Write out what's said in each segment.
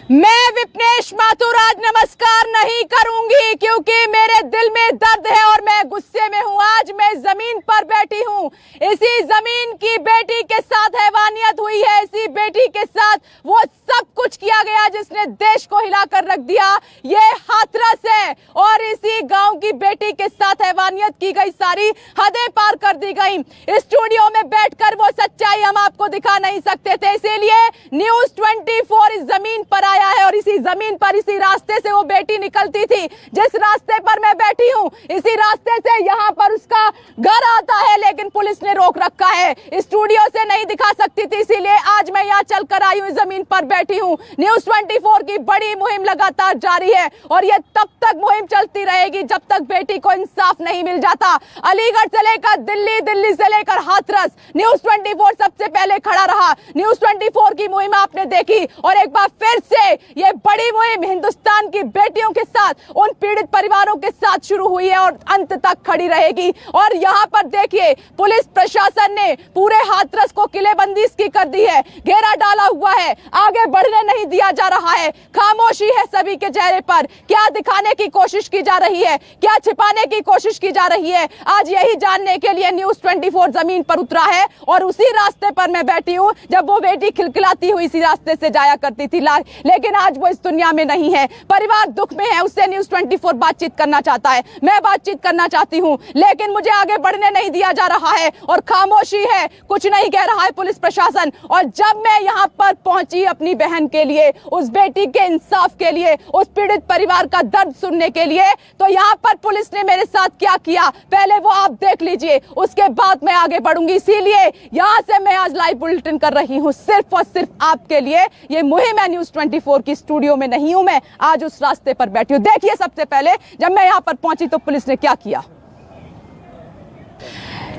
मैं विपनेश माथुर आज नमस्कार नहीं करूंगी क्योंकि मेरे दिल में दर्द है और मैं गुस्से में हूं। आज मैं जमीन पर बैठी हूं। इसी जमीन की बेटी के साथ हैवानियत हुई है। इसी बेटी के साथ वो सब कुछ किया गया जिसने देश को हिलाकर रख दिया। ये हाथरस है और इसी गांव की बेटी के साथ हैवानियत की गई, सारी हदें पार कर दी गई। स्टूडियो में बैठकर वो सच्चाई हम आपको दिखा नहीं सकते थे, इसीलिए न्यूज़ 24 इस जमीन पर आया है और इसी जमीन पर, इसी रास्ते से वो बेटी निकलती थी जिस रास्ते पर मैं बैठी हूं। इसी रास्ते से यहां पर उसका घर आता है, लेकिन पुलिस ने रोक रखा है। स्टूडियो से नहीं दिखा सकती थी, इसीलिए आज मैं यहां चलकर आई हूं, जमीन पर बैठी हूं। न्यूज़ 24 की बड़ी मुहिम लगातार जारी है और यह तब तक मुहिम चलती रहेगी जब तक बेटी को इंसाफ नहीं मिल जाता। अलीगढ़ से लेकर दिल्ली, दिल्ली से लेकर हाथरस, न्यूज़ 24 सबसे पहले खड़ा रहा। न्यूज़ 24 की मुहिम आपने देखी और एक बार फिर से ये बड़ी मुहिम हिंदुस्तान की बेटियों के साथ, उन पीड़ित परिवारों के साथ शुरू हुई है और अंत तक खड़ी रहेगी। और यहाँ पर देखिए, पुलिस प्रशासन ने पूरे हाथरस को किलेबंदी इसकी कर दी है, घेरा डाला हुआ है, आगे बढ़ने नहीं दिया जा रहा है। खामोशी है सभी के चेहरे पर। क्या दिखाने की कोशिश की जा रही है, क्या छिपाने की कोशिश की जा रही है, आज यही जानने के लिए न्यूज़ 24 जमीन पर उतरा है। और उसी रास्ते पर मैं बैठी हूँ जब वो बेटी खिलखिलाती हुई इसी रास्ते से जाया करती थी, लेकिन आज वो इस दुनिया में नहीं है। परिवार दुख में है, उससे न्यूज़ 24 बातचीत करना चाहता है, मैं बातचीत करना चाहती हूँ, लेकिन मुझे आगे बढ़ने नहीं दिया जा रहा है और खामोशी है, कुछ नहीं कह रहा है पुलिस प्रशासन। और जब मैं यहाँ पर पहुंची अपनी बहन के लिए, उस बेटी के इंसाफ के लिए, उस पीड़ित परिवार का दर्द सुनने के लिए, तो यहाँ पर पुलिस ने मेरे साथ क्या किया पहले वो आप देख लीजिए, उसके बाद मैं आगे बढ़ूंगी। इसीलिए यहाँ से मैं आज लाइव बुलेटिन कर रही हूँ सिर्फ और सिर्फ आपके लिए। ये मुहिम है न्यूज़ 24 की, स्टूडियो में नहीं हूं मैं, आज उस रास्ते पर बैठी हूं। देखिए, सबसे पहले जब मैं यहां पर पहुंची तो पुलिस ने क्या किया।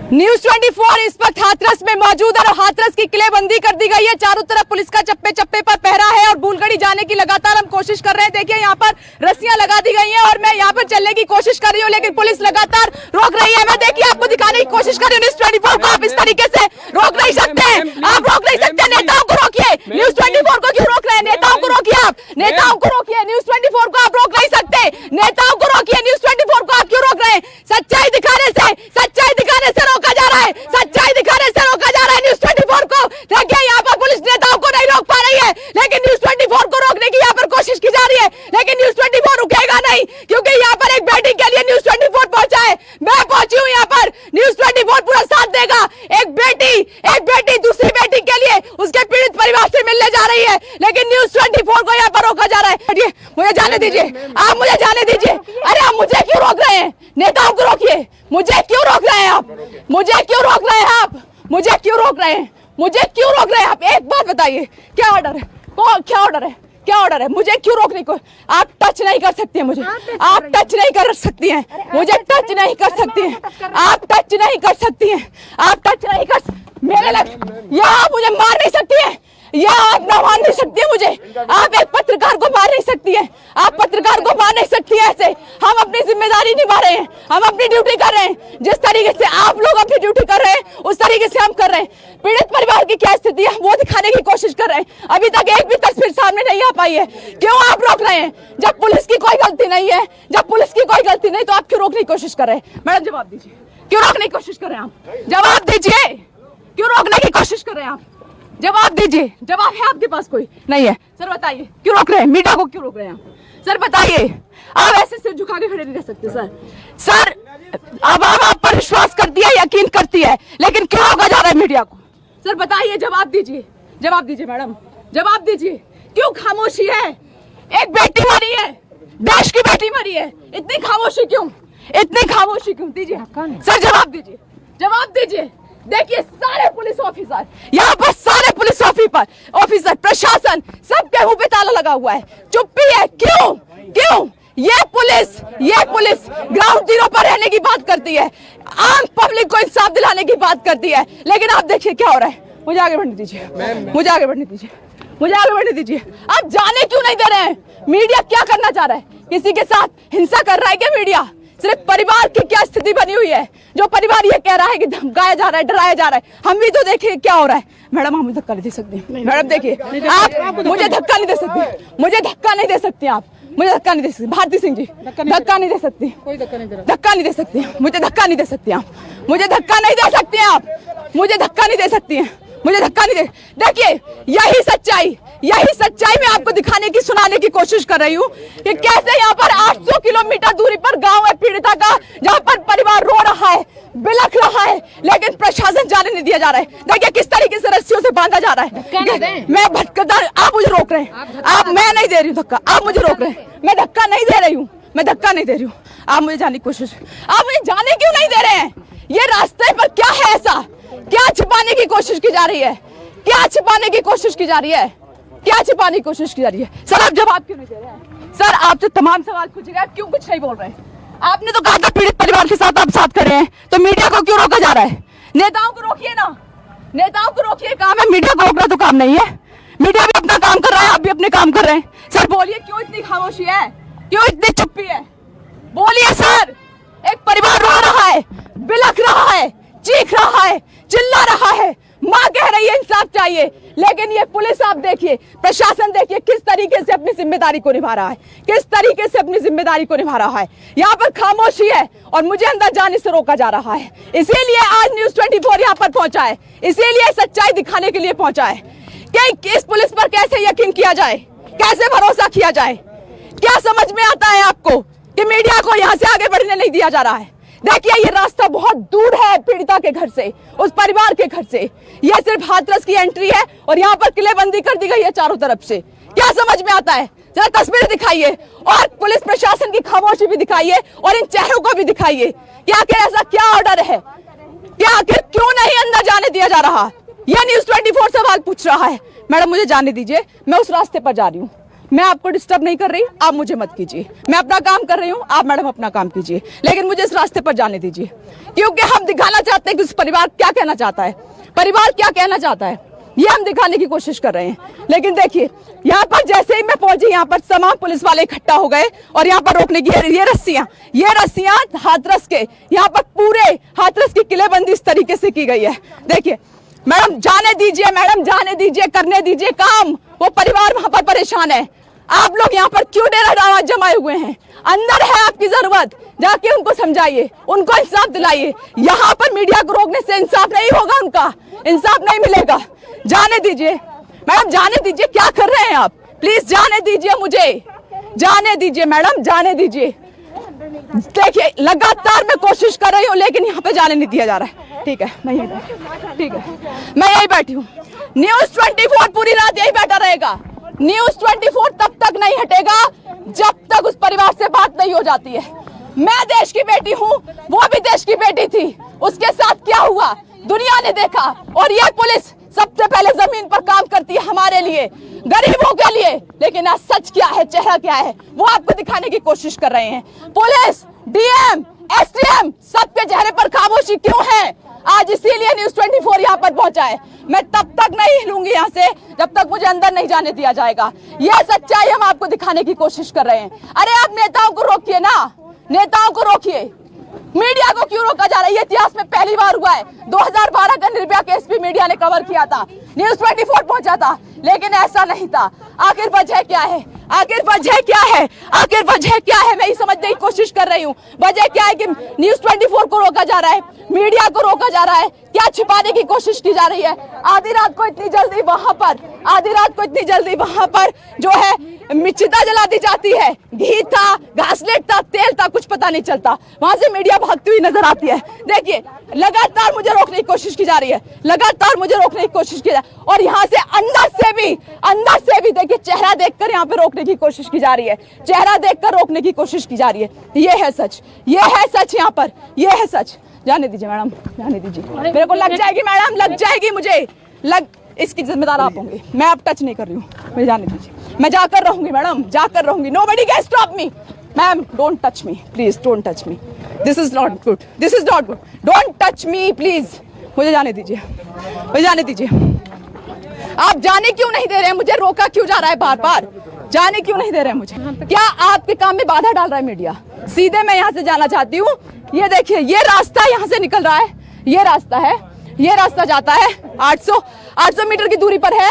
न्यूज़ 24 इस वक्त हाथरस में मौजूद है और हाथरस की किलेबंदी कर दी गई है। चारों तरफ पुलिस का चप्पे चप्पे पर पहरा है और बुलगड़ी जाने की लगातार हम कोशिश कर रहे हैं। देखिए, यहाँ पर रस्सियां लगा दी गई हैं और मैं यहाँ पर चलने की कोशिश कर रही हूँ, लेकिन पुलिस लगातार रोक रही है। मैं देखिए आपको दिखाने की कोशिश कर रही हूँ। न्यूज़ 24 को आप इस तरीके से रोक नहीं सकते, आप रोक नहीं सकते। नेताओं को रोकिए। न्यूज़ 24 को क्यों रोक रहे हैं? नेताओं को रोकिए, आप नेताओं को रोकिए। न्यूज़ 24 को आप रोक नहीं सकते, नेताओं को रोकिए। न्यूज़ 24 को आप क्यों रोक रहे हैं? सच्चाई दिखाने से रोका जा रहा है, सच्चाई दिखाने से रोका जा रहा है न्यूज़ 24 को। देखिए, यहाँ पर पुलिस नेताओं को नहीं रोक पा रही है, लेकिन न्यूज़ 24 को रोकने की यहाँ पर कोशिश की जा रही है, लेकिन न्यूज़ 24 रुकेगा नहीं, क्योंकि यहाँ पर एक बेटी के लिए न्यूज़ 24 पहुंचा है। मैं पहुंची हूँ यहाँ पर, न्यूज़ 24 पूरा साथ देगा। एक बेटी दूसरी बेटी के लिए उसके पीड़ित परिवार से मिलने जा रही है, लेकिन न्यूज़ 24 को यहाँ पर रोका जा रहा है। मुझे जाने दीजिए, आप मुझे जाने दीजिए। अरे आप मुझे क्यों रोक रहे हैं? नेताओं को रोकिए। मुझे क्यों रोक रहे हैं आप? मुझे क्यों रोक रहे हैं आप? मुझे क्यों रोक रहे हैं? मुझे क्यों रोक रहे हैं आप? एक बात बताइए, क्या ऑर्डर है? क्या ऑर्डर है? क्या ऑर्डर है? मुझे क्यों रोकने को? आप टच नहीं कर सकती हैं मुझे, आप टच नहीं कर सकती हैं मुझे, टच नहीं कर सकती हैं आप, टच नहीं कर सकती हैं आप, टच नहीं कर मेरे लग, या आप मुझे मार नहीं सकती हैं, या आप ना मार नहीं सकती है मुझे। आप एक पत्रकार को मार नहीं सकती है, आप पत्रकार को मार नहीं सकती है ऐसे। हम अपनी जिम्मेदारी निभा रहे हैं, हम अपनी ड्यूटी कर रहे हैं। जिस तरीके से आप लोग अपनी ड्यूटी कर रहे हैं, उस तरीके से हम कर रहे हैं। पीड़ित परिवार की क्या स्थिति है वो दिखाने की कोशिश कर रहे हैं। अभी तक एक भी तस्वीर सामने नहीं आ पाई है। क्यों आप रोक रहे हैं? जब पुलिस की कोई गलती नहीं है, जब पुलिस की कोई गलती नहीं, तो आप क्यों रोकने की कोशिश कर रहे हैं? मैडम जवाब दीजिए, क्यों रोकने की कोशिश कर रहे हैं आप? जवाब दीजिए, क्यों रोकने की कोशिश कर रहे हैं आप? जवाब दीजिए। जवाब है आपके पास? कोई नहीं है। सर बताइए, क्यों रोक रहे हैं? मीडिया को क्यों रोक रहे हैं आप? सर बताइए, आप ऐसे सिर झुका के खड़े नहीं रह सकते सर। अब आप पर विश्वास करती है, यकीन करती है, लेकिन क्यों रोका जा रहा है मीडिया को? सर बताइए, जवाब दीजिए, जवाब दीजिए मैडम, जवाब दीजिए। क्यों खामोशी है? एक बेटी मरी है, देश की बेटी मरी है, इतनी खामोशी क्यों? इतनी खामोशी क्यों? दीजिए सर, जवाब दीजिए, जवाब दीजिए। देखिए, सारे पुलिस ऑफिसर यहाँ पर, सारे पुलिस ऑफिसर प्रशासन, सबके मुंह पे ताला लगा हुआ है, चुप्पी है। क्यों? क्यों? ये पुलिस ग्राउंड जीरो पर रहने की बात करती है, आम पब्लिक को इंसाफ दिलाने की बात करती है, लेकिन आप देखिए क्या हो रहा है। मुझे आगे बढ़ने दीजिए, मुझे आगे बढ़ने दीजिए, मुझे आगे बढ़ने दीजिए। आप जाने क्यों नहीं दे रहे हैं? मीडिया क्या करना चाह रहा है? किसी के साथ हिंसा कर रहा है क्या मीडिया? सिर्फ परिवार की क्या स्थिति बनी हुई है, जो परिवार ये कह रहा है कि धमकाया जा रहा है, डराया जा रहा है। हम भी तो देखिए क्या हो रहा है। मैडम हम धक्का नहीं दे सकते। मैडम देखिए आप मुझे धक्का नहीं दे सकती, मुझे धक्का नहीं दे सकती आप, मुझे धक्का नहीं दे सकती। भारती सिंह जी धक्का नहीं दे सकती, कोई धक्का नहीं दे रहा, धक्का नहीं दे सकती, मुझे धक्का नहीं दे सकती आप, मुझे धक्का नहीं दे सकती आप, मुझे धक्का नहीं दे सकती हैं, मुझे धक्का नहीं दे। देखिए यही सच्चाई मैं आपको दिखाने की, सुनाने की कोशिश कर रही हूँ कि कैसे यहाँ पर 800 किलोमीटर दूरी पर गांव है पीड़िता का, जहाँ पर परिवार रो रहा है, बिलख रहा है, लेकिन प्रशासन जाने नहीं दिया जा रहा है। देखिए किस तरीके से रस्सियों से बांधा जा रहा है। मैं भटकता, आप मुझे रोक रहे हैं, आप, मैं नहीं दे रही हूँ धक्का, आप मुझे रोक रहे हैं, मैं धक्का नहीं दे रही हूँ, मैं धक्का नहीं दे रही हूँ। आप मुझे जाने की कोशिश, आप मुझे जाने क्यों नहीं दे रहे हैं? ये रास्ते पर क्या है ऐसा? क्या छिपाने की कोशिश की जा रही है? क्या छिपाने की कोशिश की जा रही है? क्या छिपाने की कोशिश की जा रही है? सर आप जवाब क्यों नहीं दे रहे हैं? सर आपसे तमाम सवाल पूछे गए, आप क्यों कुछ नहीं बोल रहे हैं? आपने तो कहा था पीड़ित परिवार के साथ आप साथ खड़े हैं, तो मीडिया को क्यों रोका जा रहा है? नेताओं को रोकिए ना, नेताओं को रोकिए। काम है मीडिया को रोकना, तो काम नहीं है। मीडिया भी अपना काम कर रहा है, आप भी अपने काम कर रहे हैं। सर बोलिए क्यों इतनी खामोशी है, क्यों इतनी चुप्पी है? बोलिए सर। एक परिवार रो रहा है, बिलख रहा है, चीख रहा है, चिल्ला रहा है, मां कह रही है इंसाफ चाहिए, लेकिन ये पुलिस आप देखिए, प्रशासन देखिए किस तरीके से अपनी जिम्मेदारी को निभा रहा है, किस तरीके से अपनी जिम्मेदारी को निभा रहा है। यहाँ पर खामोशी है और मुझे अंदर जाने से रोका जा रहा है। इसीलिए आज न्यूज़ 24 यहाँ पर पहुंचा है, इसीलिए सच्चाई दिखाने के लिए पहुंचा है कि इस पुलिस पर कैसे यकीन किया जाए, कैसे भरोसा किया जाए। क्या समझ में आता है आपको कि मीडिया को यहाँ से आगे बढ़ने नहीं दिया जा रहा है? देखिए ये रास्ता बहुत दूर है पीड़िता के घर से, उस परिवार के घर से। यह सिर्फ हाथरस की एंट्री है और यहाँ पर किलेबंदी कर दी गई है चारों तरफ से। क्या समझ में आता है? जरा तस्वीरें दिखाइए और पुलिस प्रशासन की खामोशी भी दिखाइए और इन चेहरों को भी दिखाइए कि आखिर ऐसा क्या ऑर्डर है, क्या आखिर क्यों नहीं अंदर जाने दिया जा रहा? यह न्यूज़ 24 सवाल पूछ रहा है। मैडम मुझे जाने दीजिए, मैं उस रास्ते पर जा रही हूँ, मैं आपको डिस्टर्ब नहीं कर रही, आप मुझे मत कीजिए। मैं अपना काम कर रही हूँ, आप मैडम अपना काम कीजिए, लेकिन मुझे इस रास्ते पर जाने दीजिए, क्योंकि हम दिखाना चाहते हैं कि उस परिवार क्या कहना चाहता है, परिवार क्या कहना चाहता है, ये हम दिखाने की कोशिश कर रहे हैं। लेकिन देखिए यहाँ पर जैसे ही मैं पहुंची, यहाँ पर तमाम पुलिस वाले इकट्ठा हो गए और यहाँ पर रोकने की ये रस्सियां हाथरस के, यहाँ पर पूरे हाथरस की किलेबंदी इस तरीके से की गई है। देखिए मैडम जाने दीजिए, मैडम जाने दीजिए, करने दीजिए काम। वो परिवार वहां पर परेशान है, आप लोग यहाँ पर क्यों डेरा जमाए हुए हैं? अंदर है आपकी जरूरत, जाके उनको समझाइए, उनको इंसाफ दिलाइए। यहाँ पर मीडिया को रोकने से इंसाफ नहीं होगा, उनका इंसाफ नहीं मिलेगा। जाने दीजिए मैडम, जाने दीजिए। क्या कर रहे हैं आप? प्लीज जाने दीजिए, मुझे जाने दीजिए मैडम, जाने दीजिए। देखिए लगातार मैं कोशिश कर रही हूँ, लेकिन यहाँ पे जाने नहीं दिया जा रहा है। ठीक है मैं यही, ठीक है मैं यही बैठी हूँ। न्यूज़ 24 पूरी रात यही बैठा रहेगा। न्यूज़ 24 तब तक नहीं हटेगा जब तक उस परिवार से बात नहीं हो जाती है। मैं देश की बेटी हूँ, वो भी देश की बेटी थी, उसके साथ क्या हुआ दुनिया ने देखा। और ये पुलिस सबसे पहले जमीन पर काम करती है हमारे लिए, गरीबों के लिए। लेकिन आज सच क्या है, चेहरा क्या है, वो आपको दिखाने की कोशिश कर रहे हैं। पुलिस, डीएम, एसडीएम, सबके चेहरे पर खामोशी क्यों है आज? इसीलिए न्यूज़ 24 यहाँ पर पहुंचा है। मैं तब तक नहीं हिलूंगी यहाँ से जब तक मुझे अंदर नहीं जाने दिया जाएगा। यह सच्चाई हम आपको दिखाने की कोशिश कर रहे हैं। अरे आप नेताओं को रोकिए ना, नेताओं को रोकिए। मीडिया को क्यों रोका जा रहा है? ये इतिहास में पहली बार हुआ है। 2012 का निर्भया केस भी मीडिया ने कवर किया था, न्यूज़ 24 पहुंचा था, लेकिन ऐसा नहीं था। आखिर वजह क्या है? आखिर वजह क्या है? आखिर वजह क्या है? मैं ये समझने की कोशिश कर रही हूँ। वजह क्या है कि न्यूज़ 24 को रोका जा रहा है, मीडिया को रोका जा रहा है? क्या छिपाने की कोशिश की जा रही है? आधी रात को इतनी जल्दी वहां पर, आधी रात को इतनी जल्दी वहां पर जो है चिता जला दी जाती है। घी था, घासलेट था, तेल था, कुछ पता नहीं चलता। वहां से मीडिया भागती हुई नजर आती है। देखिए लगातार मुझे रोकने की कोशिश की जा रही है, लगातार मुझे रोकने की कोशिश की जा रही है। और यहाँ से अंदर से भी देखिए चेहरा देखकर यहाँ पे रोकने की कोशिश की जा रही है, चेहरा देखकर रोकने की कोशिश की जा रही है। ये है सच, ये है सच, यहाँ पर ये है सच। जाने दीजिए मैडम, जाने दीजिए। मेरे को लग जाएगी मैडम, लग जाएगी मुझे, इसकी जिम्मेदार आप होंगे। मैं अब टच नहीं कर रही हूँ, मुझे जाने दीजिए। मैं जाकर रहूंगी मैडम, जाकर रहूंगी। Nobody can stop me ma'am, don't touch me please, don't touch me, this is not good, this is not good, don't touch me please. मुझे जाने दीजिए, मुझे जाने दीजिए। आप जाने क्यों नहीं दे रहे हैं? मुझे रोका क्यों जा रहा है बार बार? जाने क्यों नहीं दे रहे हैं मुझे? क्या आपके काम में बाधा डाल रहा है मीडिया? सीधे मैं यहाँ से जाना चाहती हूँ। ये देखिए, ये रास्ता यहाँ से निकल रहा है, ये रास्ता है, ये रास्ता जाता है 800 मीटर की दूरी पर है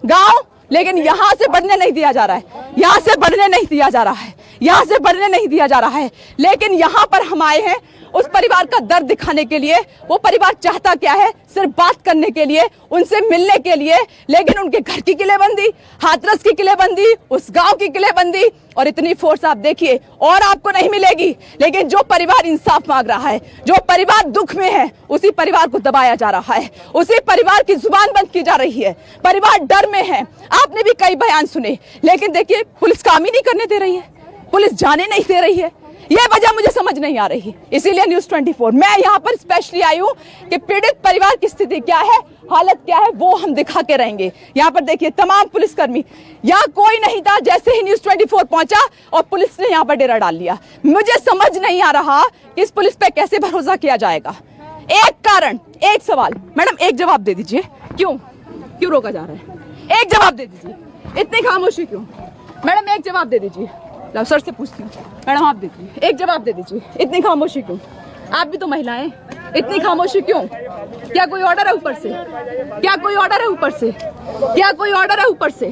गांव, लेकिन यहाँ से बढ़ने नहीं दिया जा रहा है, यहाँ से बढ़ने नहीं दिया जा रहा है, यहाँ से बढ़ने नहीं दिया जा रहा है। लेकिन यहाँ पर हम आए हैं उस परिवार का दर्द दिखाने के लिए। वो परिवार चाहता क्या है? सिर्फ बात करने के लिए, उनसे मिलने के लिए। लेकिन उनके घर की किलेबंदी, हाथरस की किलेबंदी, उस गांव की किलेबंदी और इतनी फोर्स आप देखिए और आपको नहीं मिलेगी। लेकिन जो परिवार इंसाफ मांग रहा है, जो परिवार दुख में है, उसी परिवार को दबाया जा रहा है, उसी परिवार की जुबान बंद की जा रही है। परिवार डर में है। आपने भी कई बयान सुने, लेकिन देखिए पुलिस काम ही नहीं करने दे रही है, पुलिस जाने नहीं दे रही है। ये वजह मुझे समझ नहीं आ रही। इसीलिए न्यूज़ 24 मैं यहाँ पर स्पेशली आई हूँ कि पीड़ित परिवार की स्थिति क्या है, हालत क्या है, वो हम दिखा के रहेंगे। यहाँ पर देखिए तमाम पुलिसकर्मी, यहाँ कोई नहीं था। जैसे ही न्यूज़ 24 पहुंचा और पुलिस ने यहाँ पर डेरा डाल लिया। मुझे समझ नहीं आ रहा कि इस पुलिस पे कैसे भरोसा किया जाएगा। एक कारण, एक सवाल, मैडम एक जवाब दे दीजिए, क्यों रोका जा रहा है? एक जवाब दे दीजिए, इतनी खामोशी क्यों? मैडम एक जवाब दे दीजिए। सर से पूछती हूँ, मैडम आप दीजिए, एक जवाब दे दीजिए, इतनी खामोशी क्यों? आप भी तो महिला हैं, इतनी खामोशी क्यों? क्या कोई ऑर्डर है ऊपर से? क्या कोई ऑर्डर है ऊपर से? क्या कोई ऑर्डर है ऊपर से?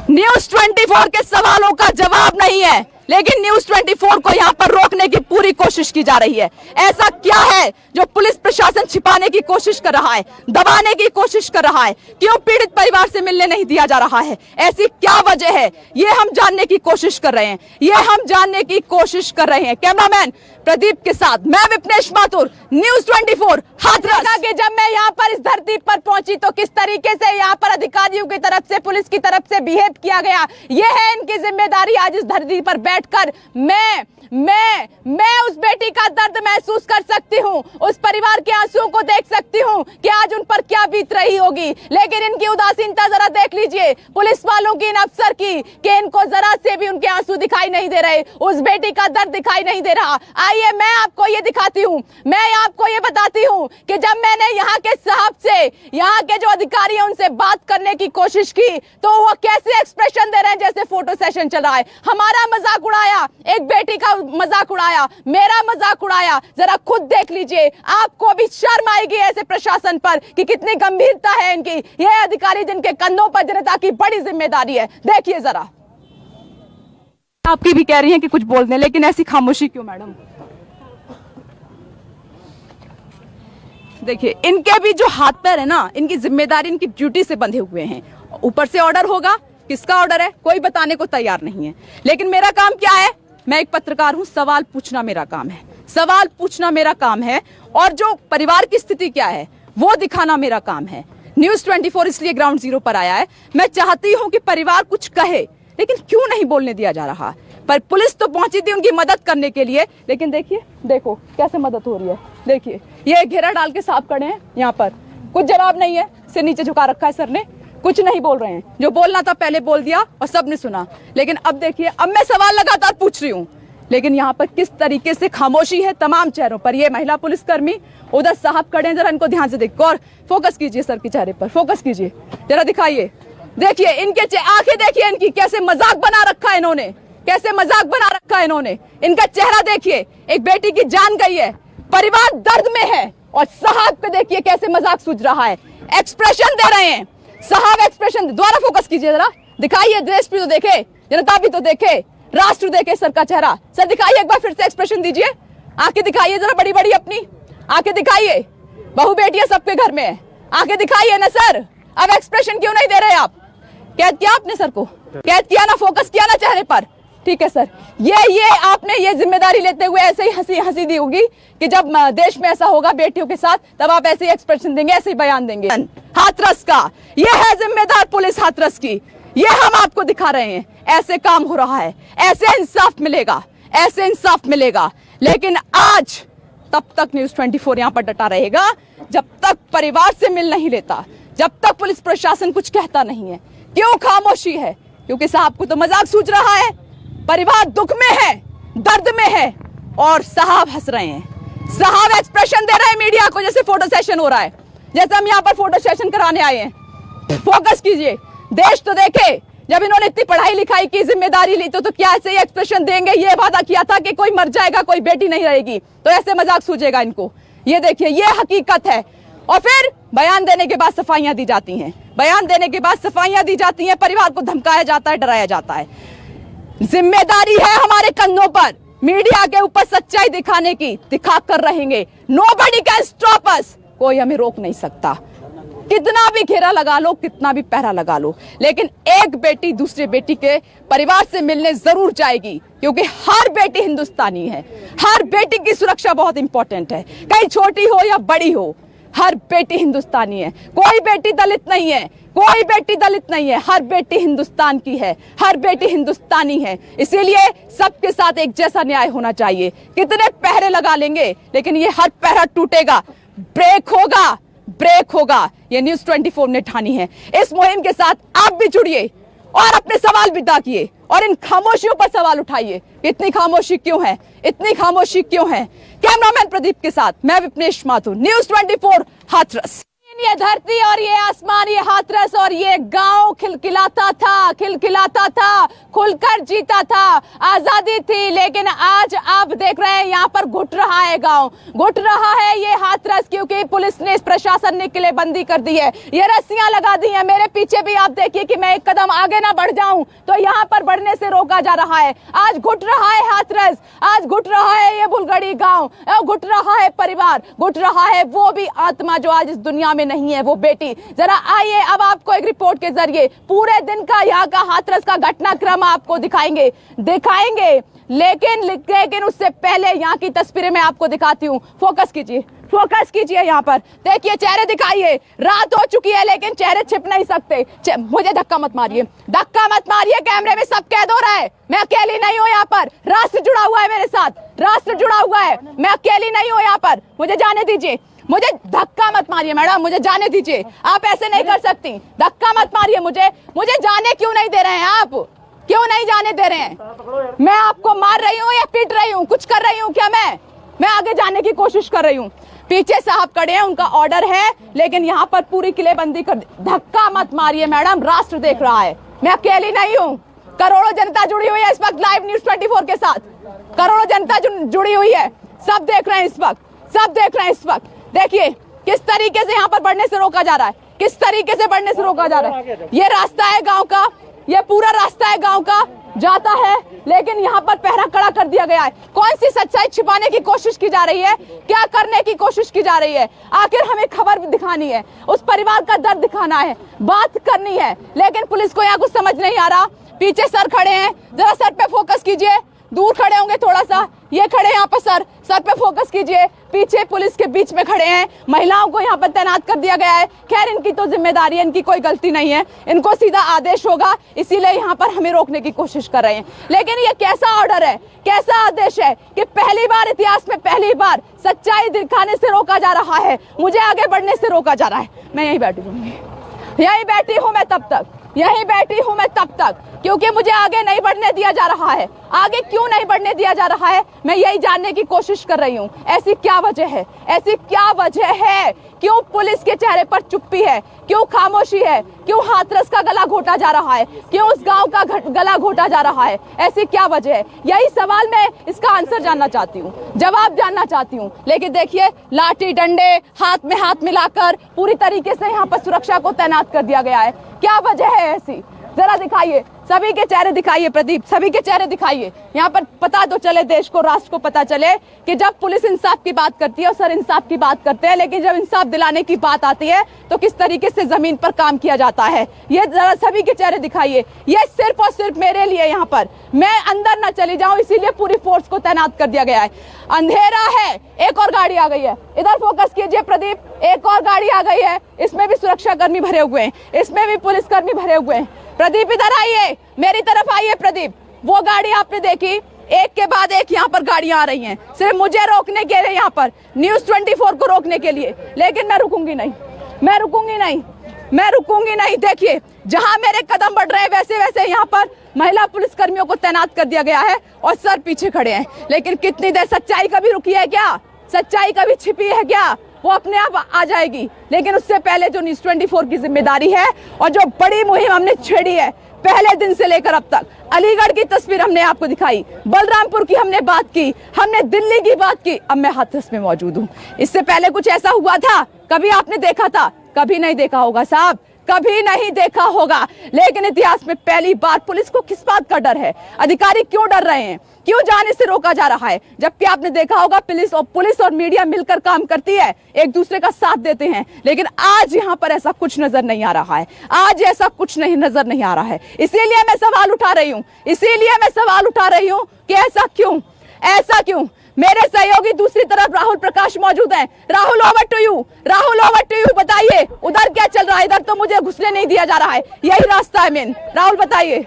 न्यूज़ 24 के सवालों का जवाब नहीं है, लेकिन न्यूज़ 24 को यहाँ पर रोकने की पूरी कोशिश की जा रही है। ऐसा क्या है जो पुलिस प्रशासन छिपाने की कोशिश कर रहा है, दबाने की कोशिश कर रहा है? क्यों पीड़ित परिवार से मिलने नहीं दिया जा रहा है? ऐसी क्या वजह है? ये हम जानने की कोशिश कर रहे हैं, ये हम जानने की कोशिश कर रहे हैं। कैमरामैन प्रदीप के साथ मैं विपनेश माथुर, न्यूज़ 24 हाथरस। जब मैं यहाँ पर इस धरती पर पहुंची तो किस तरीके से यहाँ पर अधिकारियों की तरफ से, पुलिस की तरफ से बिहेव किया गया, ये है इनकी जिम्मेदारी। आज इस धरती पर बैठकर मैं उस बेटी का दर्द महसूस कर सकती हूँ, उस परिवार के आंसुओं को देख सकती हूँ कि आज उन पर क्या बीत रही होगी। लेकिन इनकी उदासीनता जरा देख लीजिए, पुलिस वालों की, इन अफसर की, कि इनको जरा से भी उनके आंसू दिखाई नहीं दे रहे, उस बेटी का दर्द दिखाई नहीं दे रहा। आइए मैं आपको ये दिखाती हूँ, मैं आपको ये बताती हूँ कि जब मैंने यहाँ के साहब से, यहाँ के जो अधिकारी हैं उनसे बात करने की कोशिश की तो वो कैसे एक्सप्रेशन दे रहे हैं जैसे फोटो सेशन चल रहा है। हमारा मजाक उड़ाया, एक बेटी का मजाक उड़ाया, मेरा मजाक उड़ाया। जरा खुद देख लीजिए, आपको भी शर्म आएगी ऐसे प्रशासन पर कि कितनी गंभीरता है इनकी। ये अधिकारी जिनके कंधों पर जनता की बड़ी जिम्मेदारी है, देखिए जरा। आपकी भी कह रही हैं कि कुछ बोल दें, लेकिन ऐसी खामोशी क्यों मैडम? देखिए इनके भी जो हाथ पैर है ना, इनकी जिम्मेदारी इनकी ड्यूटी से बंधे हुए हैं। ऊपर से ऑर्डर होगा, किसका ऑर्डर है कोई बताने को तैयार नहीं है। लेकिन मेरा काम क्या है? मैं एक पत्रकार हूं, सवाल पूछना मेरा काम है, सवाल पूछना मेरा काम है, और जो परिवार की स्थिति क्या है वो दिखाना मेरा काम है। न्यूज़ 24 इसलिए ग्राउंड जीरो पर आया है। मैं चाहती हूं कि परिवार कुछ कहे, लेकिन क्यों नहीं बोलने दिया जा रहा? पर पुलिस तो पहुंची थी उनकी मदद करने के लिए, लेकिन देखिए, देखो कैसे मदद हो रही है। देखिए ये घेरा डाल के साफ खड़े हैं, यहाँ पर कुछ जवाब नहीं है, सिर नीचे झुका रखा है सर ने, कुछ नहीं बोल रहे हैं। जो बोलना था पहले बोल दिया और सबने सुना। लेकिन अब देखिए, अब मैं सवाल लगातार पूछ रही हूँ, लेकिन यहाँ पर किस तरीके से खामोशी है तमाम चेहरों पर। ये महिला पुलिसकर्मी, उधर साहब खड़े हैं, जरा इनको ध्यान से देखो और फोकस कीजिए सर के चेहरे पर, फोकस कीजिए जरा, दिखाइए। देखिए इनके आंखें देखिए, इनकी कैसे मजाक बना रखा है इन्होंने, कैसे मजाक बना रखा है इन्होंने। इनका चेहरा देखिए, एक बेटी की जान गई है, परिवार दर्द में है, और साहब पे देखिए कैसे मजाक सूझ रहा है, एक्सप्रेशन दे रहे हैं साहब, एक्सप्रेशन। दोबारा फोकस कीजिए जरा, दिखाइए, देश भी तो देखे, जनता भी तो देखे, राष्ट्र देखे सर का चेहरा। सर दिखाइए एक बार फिर से एक्सप्रेशन दीजिए, आंखें दिखाइए जरा बड़ी बड़ी अपनी, आंखें दिखाइए। बहू बेटियां सबके घर में है, आंखें दिखाइए ना सर। अब एक्सप्रेशन क्यों नहीं दे रहे आप? कैद किया आपने सर को, कैद किया ना, फोकस किया ना चेहरे पर, ठीक है सर। ये आपने ये जिम्मेदारी लेते हुए ऐसे ही हंसी दी होगी कि जब देश में ऐसा होगा बेटियों के साथ, तब आप ऐसे ही एक्सप्रेशन देंगे, ऐसे ही बयान देंगे। हाथरस का ये है जिम्मेदार पुलिस, हाथरस की, ये हम आपको दिखा रहे हैं। ऐसे काम हो रहा है, ऐसे इंसाफ मिलेगा, ऐसे इंसाफ मिलेगा। लेकिन आज तब तक न्यूज़ 24 यहाँ पर डटा रहेगा जब तक परिवार से मिल नहीं लेता, जब तक पुलिस प्रशासन कुछ कहता नहीं है। क्यों खामोशी है? क्योंकि साहब को तो मजाक सूझ रहा है, परिवार दुख में है, दर्द में है, और साहब हंस रहे हैं, साहब एक्सप्रेशन दे रहे हैं मीडिया को जैसे फोटो सेशन हो रहा है, जैसे हम यहाँ पर फोटो सेशन कराने आए हैं। फोकस कीजिए, देश तो देखे जब इन्होंने इतनी पढ़ाई लिखाई की, जिम्मेदारी ली, तो क्या ऐसे ही एक्सप्रेशन देंगे? ये वादा किया था कि कोई मर जाएगा, कोई बेटी नहीं रहेगी, तो ऐसे मजाक सूझेगा इनको? ये देखिए, ये हकीकत है। और फिर बयान देने के बाद सफाइयां दी जाती हैं, बयान देने के बाद सफाइयां दी जाती हैं, परिवार को धमकाया जाता है, डराया जाता है। जिम्मेदारी है हमारे कंधों पर मीडिया के ऊपर सच्चाई दिखाने की, दिखा कर रहेंगे। नोबडी कैन स्टॉप अस, कोई हमें रोक नहीं सकता। कितना भी घेरा लगा लो, कितना भी पहरा लगा लो, लेकिन एक बेटी दूसरे बेटी के परिवार से मिलने जरूर जाएगी, क्योंकि हर बेटी हिंदुस्तानी है। हर बेटी की सुरक्षा बहुत इंपॉर्टेंट है, कहीं छोटी हो या बड़ी हो, हर बेटी हिंदुस्तानी है। कोई बेटी दलित नहीं है, कोई बेटी दलित नहीं है, हर बेटी हिंदुस्तान की है, हर बेटी हिंदुस्तानी है। इसीलिए सबके साथ एक जैसा न्याय होना चाहिए। कितने पहरे लगा लेंगे, लेकिन ये हर पहरा टूटेगा, ब्रेक होगा, ब्रेक होगा। ये न्यूज़ 24 ने ठानी है। इस मुहिम के साथ आप भी जुड़िए और अपने सवाल भी दागिए और इन खामोशियों पर सवाल उठाइए। इतनी खामोशी क्यों है, इतनी खामोशी क्यों है? कैमरामैन प्रदीप के साथ मैं विपनेश माथुर, न्यूज़ 24 हाथरस। ये धरती और ये आसमान, ये हाथरस और ये गांव खिलखिलाता था, खिलखिलाता था, खुलकर जीता था, आजादी थी। लेकिन आज आप देख रहे हैं यहाँ पर घुट रहा है गांव, घुट रहा है ये हाथरस, क्योंकि पुलिस ने, इस प्रशासन ने किलेबंदी कर दी है। ये रस्सियां लगा दी हैं। मेरे पीछे भी आप देखिए कि मैं एक कदम आगे ना बढ़ जाऊं तो यहाँ पर बढ़ने से रोका जा रहा है। आज घुट रहा है हाथरस, आज घुट रहा है ये बुलगड़ी गाँव, घुट रहा है परिवार, घुट रहा है वो भी आत्मा जो आज इस दुनिया में नहीं है, वो बेटी। जरा आइए अब आपको एक रिपोर्ट के जरिए पूरे दिन का यहाँ का हाथरस का घटनाक्रम आपको दिखाएंगे, लेकिन उससे पहले यहाँ की तस्वीरें मैं आपको दिखाती हूँ। फोकस कीजिए, फोकस कीजिए, यहाँ पर देखिए, चेहरे दिखाइए। रात हो चुकी है लेकिन चेहरे छिप नहीं सकते। मुझे धक्का मत मारिए, धक्का मत मारिए, कैमरे में सब कैद हो रहा है। मैं अकेली नहीं हूँ यहाँ पर, राष्ट्र जुड़ा हुआ है मेरे साथ, राष्ट्र जुड़ा हुआ है। मैं अकेली नहीं हूँ यहाँ पर, मुझे जाने दीजिए। मुझे धक्का मत मारिए मैडम, मुझे जाने दीजिए। आप ऐसे नहीं कर सकती, धक्का मत मारिए मुझे जाने क्यों नहीं दे रहे हैं आप? क्यों नहीं जाने दे रहे हैं? मैं आपको मार रही हूँ या पीट रही हूँ? कुछ कर रही हूँ क्या? मैं आगे जाने की कोशिश कर रही हूँ। पीछे साहब खड़े हैं, उनका ऑर्डर है, लेकिन यहाँ पर पूरी किलेबंदी कर। धक्का मत मारिए मैडम, राष्ट्र देख रहा है। मैं अकेली नहीं हूँ, करोड़ों जनता जुड़ी हुई है इस वक्त लाइव न्यूज़ 24 के साथ। करोड़ों जनता जुड़ी हुई है, सब देख रहे हैं इस वक्त, सब देख रहे हैं इस वक्त। देखिए किस तरीके से यहाँ पर बढ़ने से रोका जा रहा है, किस तरीके से बढ़ने से रोका जा रहा है। ये रास्ता है गांव का, ये पूरा रास्ता है गांव का, जाता है, लेकिन यहाँ पर पहरा खड़ा कर दिया गया है। कौन सी सच्चाई छिपाने की कोशिश की जा रही है? क्या करने की कोशिश की जा रही है? आखिर हमें खबर दिखानी है, उस परिवार का दर्द दिखाना है, बात करनी है, लेकिन पुलिस को यहाँ कुछ समझ नहीं आ रहा। पीछे सर खड़े हैं, जरा सर पे फोकस कीजिए, दूर खड़े होंगे थोड़ा सा, ये खड़े यहाँ पर, सर पे फोकस कीजिए। पीछे पुलिस के बीच में खड़े हैं, महिलाओं को यहाँ पर तैनात कर दिया गया है। खैर इनकी तो जिम्मेदारी है, इनकी कोई गलती नहीं है, इनको सीधा आदेश होगा, इसीलिए यहाँ पर हमें रोकने की कोशिश कर रहे हैं। लेकिन ये कैसा ऑर्डर है, कैसा आदेश है कि पहली बार इतिहास में, पहली बार सच्चाई दिखाने से रोका जा रहा है, मुझे आगे बढ़ने से रोका जा रहा है। मैं यहीं बैठी हूँ, यहीं बैठी हूँ मैं तब तक, यहीं बैठी हूँ मैं तब तक, क्योंकि मुझे आगे नहीं बढ़ने दिया जा रहा है। आगे क्यों नहीं बढ़ने दिया जा रहा है, मैं यही जानने की कोशिश कर रही हूँ। ऐसी क्या वजह है, ऐसी क्या वजह है? क्यों पुलिस के चेहरे पर चुप्पी है, क्यों खामोशी है, क्यों हाथरस का गला घोटा जा रहा है, क्यों उस गांव का गला घोटा जा रहा है? ऐसी क्या वजह है? यही सवाल, मैं इसका आंसर जानना चाहती हूँ, जवाब जानना चाहती हूँ। लेकिन देखिए, लाठी डंडे हाथ में हाथ मिलाकर पूरी तरीके से यहाँ पर सुरक्षा को तैनात कर दिया गया है। क्या वजह है ऐसी? जरा दिखाइए, सभी के चेहरे दिखाइए प्रदीप, सभी के चेहरे दिखाइए। यहाँ पर पता तो चले देश को, राष्ट्र को पता चले कि जब पुलिस इंसाफ की बात करती है और सर इंसाफ की बात करते हैं, लेकिन जब इंसाफ दिलाने की बात आती है तो किस तरीके से जमीन पर काम किया जाता है। ये जरा सभी के चेहरे दिखाइए। ये सिर्फ और सिर्फ मेरे लिए, यहाँ पर मैं अंदर न चली जाऊं इसीलिए पूरी फोर्स को तैनात कर दिया गया है। अंधेरा है, एक और गाड़ी आ गई है, इधर फोकस कीजिए प्रदीप, एक और गाड़ी आ गई है, इसमें भी सुरक्षा कर्मी भरे हुए हैं, इसमें भी पुलिस कर्मी भरे हुए हैं। प्रदीप इधर आइए, मेरी तरफ आइए प्रदीप। वो गाड़ी आपने देखी, एक के बाद एक यहाँ पर गाड़ियां आ रही हैं, सिर्फ मुझे रोकने के लिए, यहाँ पर न्यूज़ 24 को रोकने के लिए। लेकिन मैं रुकूंगी नहीं, मैं रुकूंगी नहीं, मैं रुकूंगी नहीं। देखिए, जहां मेरे कदम बढ़ रहे हैं वैसे वैसे यहाँ पर महिला पुलिस कर्मियों को तैनात कर दिया गया है और सर पीछे खड़े हैं। लेकिन कितनी देर, सच्चाई कभी रुकी है क्या? सच्चाई कभी छिपी है क्या? वो अपने आप आ जाएगी। लेकिन उससे पहले जो न्यूज़ 24 की जिम्मेदारी है और जो बड़ी मुहिम हमने छेड़ी है पहले दिन से लेकर अब तक, अलीगढ़ की तस्वीर हमने आपको दिखाई, बलरामपुर की हमने बात की, हमने दिल्ली की बात की, अब मैं हाथरस में मौजूद हूँ। इससे पहले कुछ ऐसा हुआ था? कभी आपने देखा था? कभी नहीं देखा होगा साहब, कभी नहीं देखा होगा। लेकिन इतिहास में पहली बार पुलिस को किस बात का डर है? अधिकारी क्यों डर रहे हैं? क्यों जाने से रोका जा रहा है? जबकि आपने देखा होगा पुलिस और मीडिया मिलकर काम करती है, एक दूसरे का साथ देते हैं। लेकिन आज यहाँ पर ऐसा कुछ नजर नहीं आ रहा है, आज ऐसा कुछ नजर नहीं आ रहा है। इसीलिए मैं सवाल उठा रही हूँ, कि ऐसा क्यों? मेरे सहयोगी दूसरी तरफ राहुल प्रकाश मौजूद हैं। राहुल, ओवर टू यू, बताइए उधर क्या चल रहा है? इधर तो मुझे घुसने नहीं दिया जा रहा है, यही रास्ता है मेन। राहुल बताइए।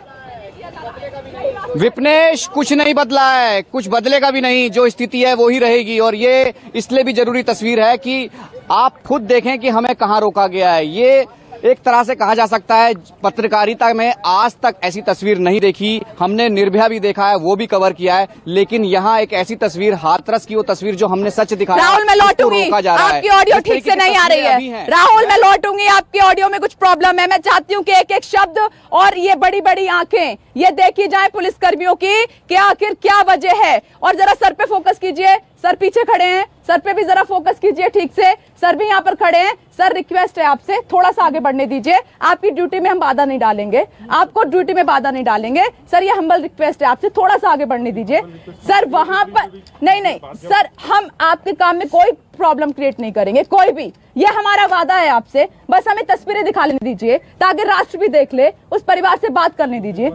विपनेश, कुछ नहीं बदला है, कुछ बदलेगा भी नहीं, जो स्थिति है वो ही रहेगी। और ये इसलिए भी जरूरी तस्वीर है कि आप खुद देखें कि हमें कहां रोका गया है। ये एक तरह से कहा जा सकता है पत्रकारिता में आज तक ऐसी तस्वीर नहीं देखी। हमने निर्भया भी देखा है, वो भी कवर किया है, लेकिन यहाँ एक ऐसी तस्वीर, हाथरस की वो तस्वीर जो हमने सच दिखाया। राहुल, मैं लौटूंगी, आपकी ऑडियो ठीक से नहीं आ रही है। राहुल, मैं लौटूंगी, आपकी ऑडियो में कुछ प्रॉब्लम है। मैं चाहती हूँ कि एक एक शब्द और ये बड़ी बड़ी आंखें ये देखी जाए पुलिस कर्मियों की कि आखिर क्या वजह है। और जरा सर पे फोकस कीजिए, सर पीछे खड़े हैं, सर पे भी जरा फोकस कीजिए ठीक से। सर भी यहाँ पर खड़े हैं। सर, रिक्वेस्ट है आपसे, थोड़ा सा आगे बढ़ने दीजिए। आपकी ड्यूटी में हम बाधा नहीं डालेंगे, आपको ड्यूटी में बाधा नहीं डालेंगे। सर, ये हम्बल रिक्वेस्ट है आपसे, थोड़ा सा आगे बढ़ने दीजिए। सर, वहां पर नहीं सर, हम आपके काम में कोई प्रॉब्लम क्रिएट नहीं करेंगे, कोई भी। ये हमारा वादा है आपसे, बस हमें तस्वीरें दिखा लेने दीजिए ताकि राष्ट्र भी देख ले, उस परिवार से बात करने दीजिए।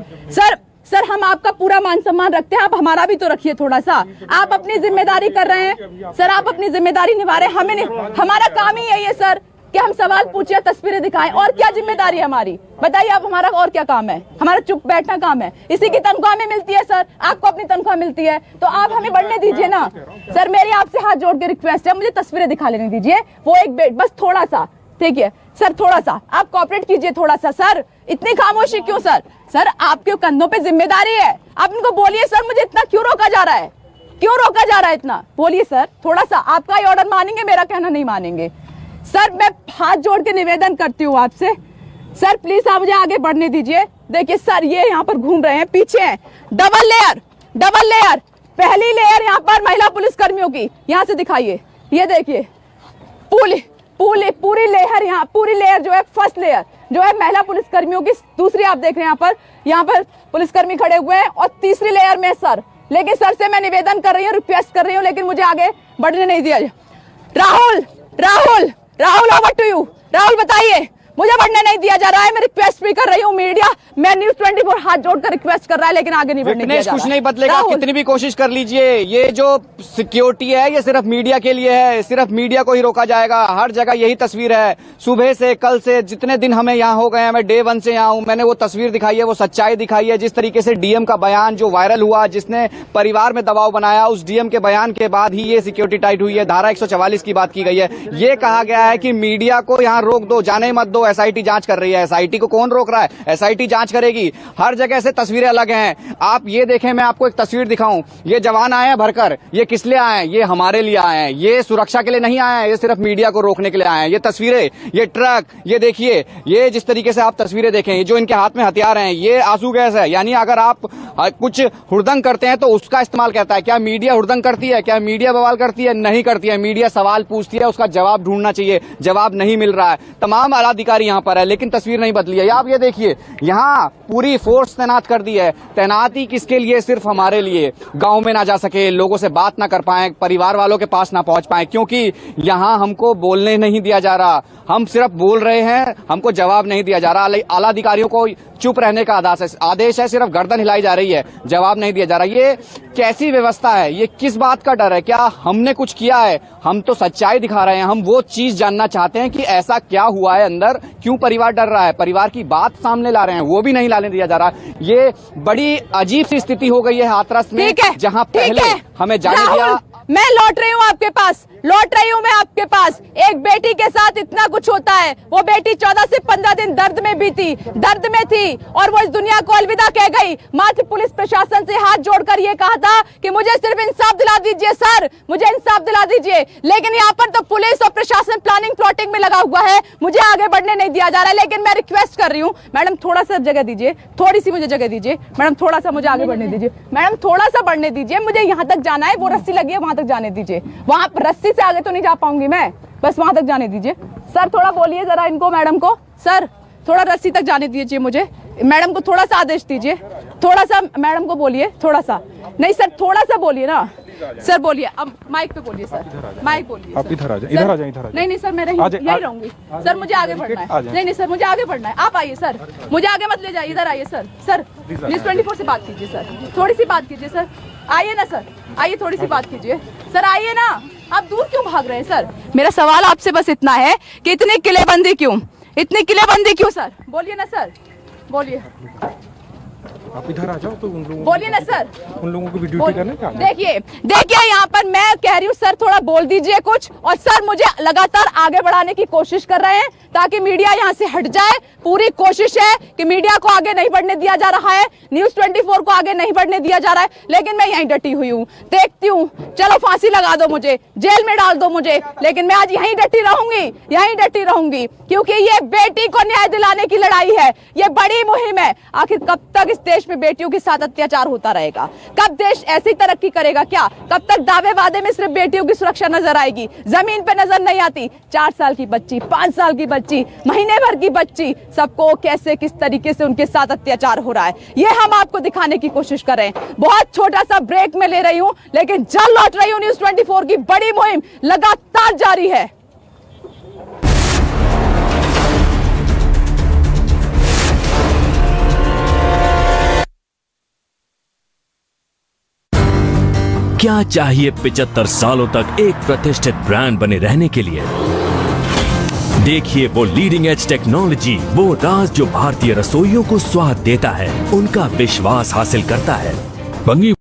सर, हम आपका पूरा मान सम्मान रखते हैं, आप हमारा भी तो रखिए थोड़ा सा। आप अपनी जिम्मेदारी कर रहे हैं सर, आप अपनी जिम्मेदारी निभा रहे हैं। हमारा काम ही यही है सर कि हम सवाल पूछे, तस्वीरें दिखाएं। और क्या जिम्मेदारी है हमारी, बताइए आप, हमारा और क्या काम है? हमारा चुप बैठना काम है, इसी की तनख्वाह में मिलती है सर, आपको अपनी तनख्वाह मिलती है, तो आप हमें बढ़ने दीजिए ना। सर, मेरी आपसे हाथ जोड़ के रिक्वेस्ट है, मुझे तस्वीरें दिखा लेने दीजिए, वो एक बेट, बस थोड़ा सा, ठीक है सर, थोड़ा सा आप कोऑपरेट कीजिए थोड़ा सा। सर, इतनी खामोशी क्यों सर? सर, आपके कंधों पे जिम्मेदारी है, आप इनको बोलिए सर, मुझे इतना क्यों रोका जा रहा है? क्यों रोका जा रहा है इतना? बोलिए सर, थोड़ा सा। आपका ही ऑर्डर मानेंगे, मेरा कहना नहीं मानेंगे। सर, मैं हाथ जोड़ के निवेदन करती हूँ आपसे, सर प्लीज आप मुझे आगे बढ़ने दीजिए। देखिए सर, ये यहाँ पर घूम रहे हैं, पीछे हैं, डबल लेयर। पहली लेयर यहाँ पर महिला पुलिस कर्मियों की, यहाँ से दिखाइए, ये देखिए पूरी लेयर, यहाँ पूरी लेयर जो है, फर्स्ट लेयर जो है महिला पुलिस कर्मियों की। दूसरी आप देख रहे हैं यहाँ पर पुलिसकर्मी खड़े हुए हैं, और तीसरी लेयर में सर। लेकिन सर से मैं निवेदन कर रही हूँ, रिक्वेस्ट कर रही हूँ, लेकिन मुझे आगे बढ़ने नहीं दिया। Rahul, over to you. Rahul बताइए, मुझे बढ़ने नहीं दिया जा रहा है, मैं रिक्वेस्ट भी कर रही हूँ मीडिया, मैं न्यूज़ 24 हाथ जोड़कर रिक्वेस्ट कर रहा है, लेकिन आगे नहीं बढ़ने दिया जा रहा है। कुछ नहीं बदलेगा, कितनी भी कोशिश कर लीजिए। ये जो सिक्योरिटी है ये सिर्फ मीडिया के लिए है, सिर्फ मीडिया को ही रोका जाएगा। हर जगह यही तस्वीर है, सुबह से, कल से, जितने दिन हमें यहाँ हो गए हैं, मैं डे 1 से यहाँ हूँ, मैंने वो तस्वीर दिखाई है, वो सच्चाई दिखाई है। जिस तरीके से डीएम का बयान जो वायरल हुआ, जिसने परिवार में दबाव बनाया, उस डीएम के बयान के बाद ही ये सिक्योरिटी टाइट हुई है। धारा 144 की बात की गई है, ये कहा गया है कि मीडिया को यहाँ रोक दो, जाने मत दो, एसआईटी जांच कर रही है। एसआईटी को कौन रोक रहा है? एसआईटी जांच करेगी। हर जगह से तस्वीरें अलग हैं। आप ये देखें, मैं आपको एक तस्वीर दिखाऊं, ये जवान आए हैं भरकर, ये किस लिए आए हैं? ये हमारे लिए आए हैं, ये सुरक्षा के लिए नहीं आए हैं, ये सिर्फ मीडिया को रोकने के लिए आए हैं। ये तस्वीरें, ये ट्रक, ये देखिए, ये जिस तरीके से आप तस्वीरें देखें, जो इनके हाथ में हथियार हैं, ये आंसू गैस है। यानी अगर आप कुछ हुड़दंग करते हैं तो उसका इस्तेमाल करता है। क्या मीडिया हुड़दंग करती है? क्या मीडिया बवाल करती है? नहीं करती है। मीडिया सवाल पूछती है, उसका जवाब ढूंढना चाहिए, जवाब नहीं मिल रहा है। तमाम आला अधिकारी यहाँ पर है, लेकिन तस्वीर नहीं बदली है। आप ये देखिए, यहाँ पूरी फोर्स तैनात कर दी है। तैनाती किसके लिए? सिर्फ हमारे लिए। गांव में ना जा सके, लोगों से बात ना कर पाए, परिवार वालों के पास ना पहुंच पाए, क्योंकि यहाँ हमको बोलने नहीं दिया जा रहा। हम सिर्फ बोल रहे हैं, हमको जवाब नहीं दिया जा रहा। आला अधिकारियों को चुप रहने का आदेश है, सिर्फ गर्दन हिलाई जा रही है, जवाब नहीं दिया जा रहा। ये कैसी व्यवस्था है? ये किस बात का डर है? क्या हमने कुछ किया है? हम तो सच्चाई दिखा रहे हैं, हम वो चीज जानना चाहते हैं कि ऐसा क्या हुआ है अंदर, क्यों परिवार डर रहा है। परिवार की बात सामने ला रहे हैं, वो भी नहीं लाने दिया जा रहा। ये बड़ी अजीब सी स्थिति हो गई है हाथरस में, जहां पहले हमें जाने दिया। मैं लौट रही हूँ आपके पास, लौट रही हूँ मैं आपके पास। एक बेटी के साथ इतना कुछ होता है। वो बेटी 14 से 15 दिन दर्द में बीती, दर्द में थी और वो इस दुनिया को अलविदा कह गई। मात्र पुलिस प्रशासन से हाथ जोड़कर ये कहा था कि मुझे सिर्फ इंसाफ दिला दीजिए सर, मुझे इंसाफ दिला दीजिए। लेकिन यहाँ पर तो पुलिस और प्रशासन प्लानिंग प्लॉटिंग में लगा हुआ है, मुझे आगे बढ़ने नहीं दिया जा रहा है। लेकिन मैं रिक्वेस्ट कर रही हूँ मैडम, थोड़ा सा जगह दीजिए, थोड़ी सी मुझे जगह दीजिए मैडम, थोड़ा सा मुझे आगे बढ़ने दीजिए मैडम, थोड़ा सा बढ़ने दीजिए, मुझे यहाँ तक जाना है। वो रस्सी लगी है वहां तक जाने दीजिए, वहां रस्सी से आगे तो नहीं जा पाऊंगी मैं, बस वहां तक जाने दीजिए। सर थोड़ा बोलिए जरा इनको, मैडम को, सर थोड़ा रस्सी तक जाने दीजिए मुझे, मैडम को थोड़ा सा आदेश दीजिए, थोड़ा सा मैडम को बोलिए, थोड़ा सा नहीं सर, थोड़ा सा बोलिए ना सर, बोलिए अब माइक पे बोलिए सर, माइक बोलिए। आप इधर आ जाए, इधर आ जाए, इधर आ जाए। नहीं सर मैं यही रहूंगी सर, मुझे आगे बढ़ना है। नहीं सर मुझे आगे बढ़ना है, आप आइए सर, मुझे आगे मत ले जाइए, इधर आइए सर। सर न्यूज़ 24 से बात कीजिए सर, थोड़ी सी बात कीजिए सर, आइए ना सर, आइए थोड़ी सी बात कीजिए सर, आइए ना, आप दूर क्यों भाग रहे हैं सर? मेरा सवाल आपसे बस इतना है कि इतनी किलेबंदी क्यों, इतनी किलेबंदी क्यों सर? बोलिए ना सर, बोलिए, आप इधर आ जाओ तो उन लोगों बोलिए ना सर, उन लोगों को भी ड्यूटी करने का। देखिए देखिए यहाँ पर मैं कह रही हूँ सर थोड़ा बोल दीजिए कुछ। और सर मुझे लगातार आगे बढ़ाने की कोशिश कर रहे हैं ताकि मीडिया यहाँ से हट जाए। पूरी कोशिश है कि मीडिया को आगे नहीं बढ़ने दिया जा रहा है, न्यूज़ 24 को आगे नहीं बढ़ने दिया जा रहा है, लेकिन मैं यहीं डटी हुई हूँ। देखती हूँ, चलो फांसी लगा दो मुझे, जेल में डाल दो मुझे, लेकिन मैं आज यहीं डटी रहूंगी, यहीं डटी रहूंगी, क्योंकि ये बेटी को न्याय दिलाने की लड़ाई है, ये बड़ी मुहिम है। आखिर कब तक इस देश में बेटियों के साथ अत्याचार होता रहेगा? कब देश ऐसी तरक्की करेगा? क्या कब तक दावे वादे में सिर्फ बेटियों की सुरक्षा नजर आएगी, जमीन पे नजर नहीं आती? 4 साल की बच्ची, 5 साल की बच्ची, महीने भर की बच्ची, सबको कैसे किस तरीके से उनके साथ अत्याचार हो रहा है, ये हम आपको दिखाने की कोशिश कर रहे हैं। बहुत छोटा सा ब्रेक में ले रही हूं, लेकिन जल्द लौट रही हूं। न्यूज़ 24 की बड़ी मुहिम लगातार जारी है। क्या चाहिए 75 सालों तक एक प्रतिष्ठित ब्रांड बने रहने के लिए? देखिए वो लीडिंग एज टेक्नोलॉजी, वो राज जो भारतीय रसोइयों को स्वाद देता है, उनका विश्वास हासिल करता है। बंगी